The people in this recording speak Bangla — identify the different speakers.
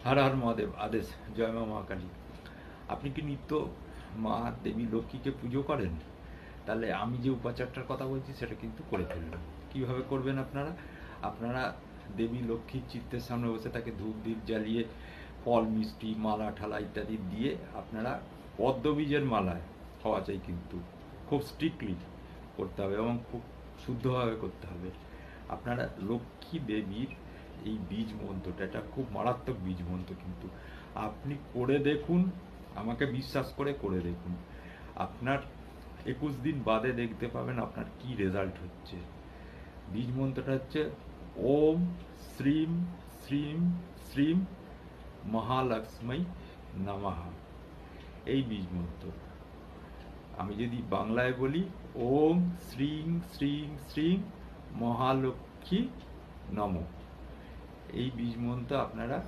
Speaker 1: হর হর মহাদেব। আদেশ। জয় মা মহাকালী। আপনি কি নিত্য মা দেবী লক্ষ্মীকে পুজো করেন? তাহলে আমি যে উপাচারটার কথা বলছি সেটা কিন্তু করে ফেলবেন। কিভাবে করবেন আপনারা? আপনারা দেবী লক্ষ্মীর চিত্রের সামনে বসে তাকে ধূপ দ্বীপ জ্বালিয়ে ফল মিষ্টি মালা ঠালা ইত্যাদি দিয়ে আপনারা পদ্মবীজের মালায় হওয়া চাই, কিন্তু খুব স্ট্রিক্টলি করতে হবে এবং খুব শুদ্ধভাবে করতে হবে। আপনারা লক্ষ্মী দেবীর এই বীজ মন্ত্রটা, এটা খুব মারাত্মক বীজ মন্ত্র, কিন্তু আপনি করে দেখুন, আমাকে বিশ্বাস করে দেখুন, আপনার 21 দিন বাদে দেখতে পাবেন আপনার কি রেজাল্ট হচ্ছে। বীজ মন্ত্রটা হচ্ছে ওম শ্রীম শ্রীম শ্রীম মহালক্ষ্মী নমঃ। এই বীজ মন্ত্র আমি যদি বাংলায় বলি, ওম শ্রীং শ্রীং শ্রীং মহালক্ষ্মী নমঃ। এই বীজ মন্ত্র আপনারা